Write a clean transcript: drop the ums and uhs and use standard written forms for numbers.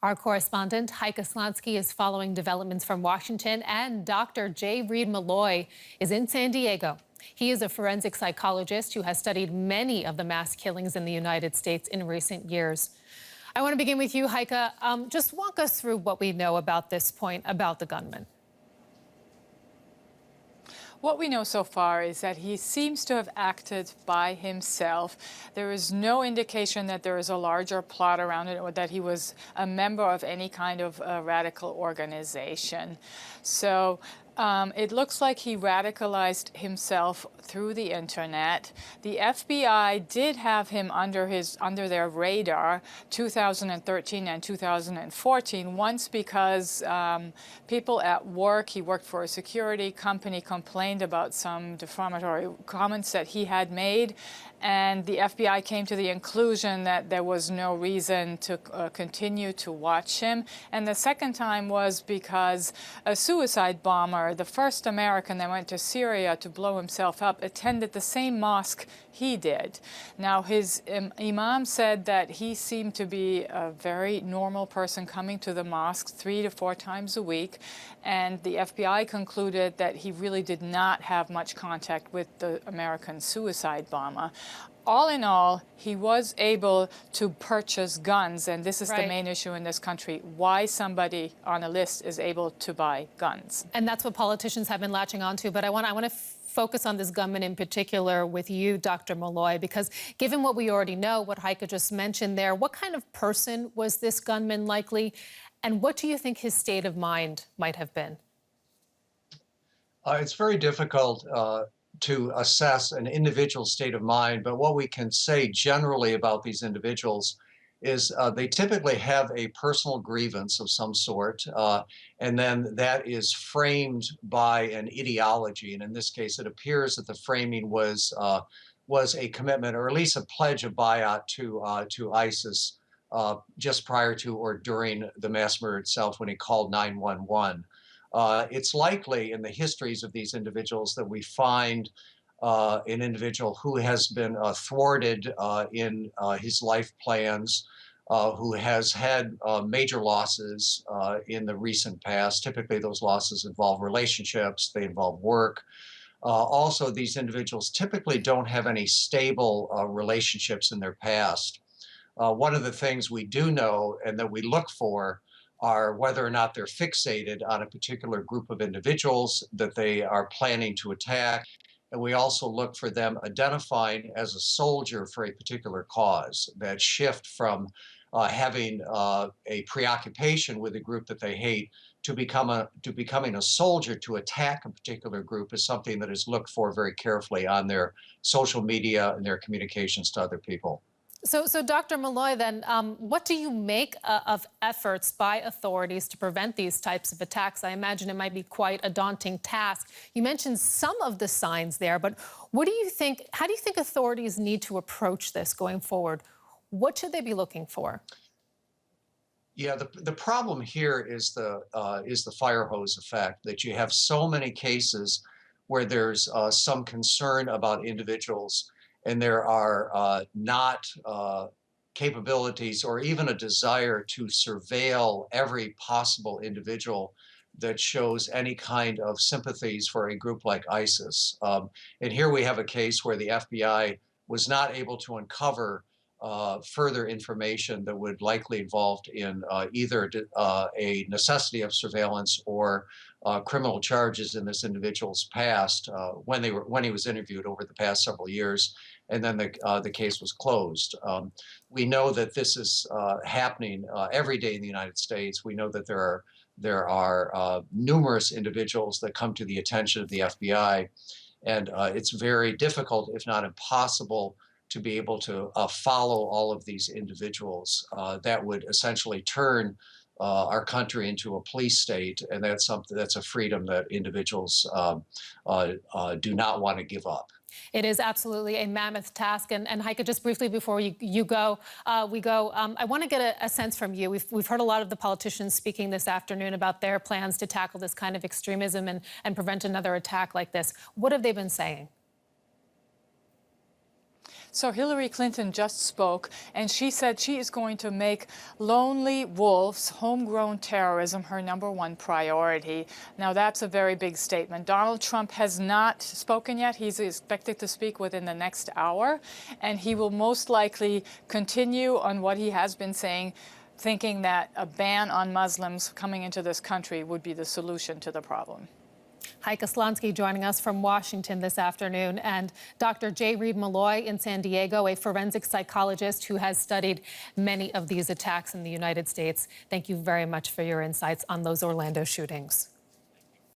Our correspondent, Heike Slansky, is following developments from Washington, and Dr. Reid Meloy is in San Diego. He is a forensic psychologist who has studied many of the mass killings in the United States in recent years. I want to begin with you, Heike. Just walk us through what we know about this point about the gunman. What we know so far is that he seems to have acted by himself. There is no indication that there is a larger plot around it or that he was a member of any kind of radical organization. So it looks like he radicalized himself through the internet. The FBI did have him under their radar 2013 and 2014, once because people at work, he worked for a security company, complained about some defamatory comments that he had made, and the FBI came to the conclusion that there was no reason to continue to watch him. And the second time was because a suicide bomber, the first American that went to Syria to blow himself up, attended the same mosque he did. Now, his imam said that he seemed to be a very normal person coming to the mosque 3 to 4 times a week, and the FBI concluded that he really did not have much contact with the American suicide bomber. All in all, he was able to purchase guns, and this is the main issue in this country, why somebody on a list is able to buy guns. And that's what politicians have been latching onto, but I want to focus on this gunman in particular with you, Dr. Meloy, because given what we already know, what Heike just mentioned there, what kind of person was this gunman likely, and what do you think his state of mind might have been? It's very difficult to assess an individual's state of mind, but what we can say generally about these individuals is they typically have a personal grievance of some sort, and then that is framed by an ideology. And in this case, it appears that the framing was a commitment, or at least a pledge of bayat to ISIS just prior to or during the mass murder itself, when he called 911. It's likely in the histories of these individuals that we find an individual who has been thwarted in his life plans, who has had major losses in the recent past. Typically, those losses involve relationships, they involve work. Also, these individuals typically don't have any stable relationships in their past. One of the things we do know and that we look for are whether or not they're fixated on a particular group of individuals that they are planning to attack. And we also look for them identifying as a soldier for a particular cause. That shift from having a preoccupation with a group that they hate to becoming a soldier to attack a particular group is something that is looked for very carefully on their social media and their communications to other people. So Dr. Meloy, then, what do you make of efforts by authorities to prevent these types of attacks? I imagine it might be quite a daunting task. You mentioned some of the signs there, but what do you think? How do you think authorities need to approach this going forward? What should they be looking for? Yeah, the problem here is the fire hose effect, that you have so many cases where there's some concern about individuals, and there are not capabilities or even a desire to surveil every possible individual that shows any kind of sympathies for a group like ISIS. And here we have a case where the FBI was not able to uncover further information that would likely involved in either a necessity of surveillance or criminal charges in this individual's past when he was interviewed over the past several years, and then the case was closed. We know that this is happening every day in the United States. We know that there are numerous individuals that come to the attention of the FBI, and it's very difficult, if not impossible, to be able to follow all of these individuals. That would essentially turn our country into a police state, and that's a freedom that individuals do not want to give up. It is absolutely a mammoth task. And Heike, just briefly before we go, I want to get a sense from you. We've heard a lot of the politicians speaking this afternoon about their plans to tackle this kind of extremism and prevent another attack like this. What have they been saying? So Hillary Clinton just spoke, and she said she is going to make lonely wolves, homegrown terrorism, her #1 priority. Now, that's a very big statement. Donald Trump has not spoken yet. He's expected to speak within the next hour, and he will most likely continue on what he has been saying, thinking that a ban on Muslims coming into this country would be the solution to the problem. Heike Slonsky joining us from Washington this afternoon, and Dr. J. Reid Meloy in San Diego, a forensic psychologist who has studied many of these attacks in the United States. Thank you very much for your insights on those Orlando shootings.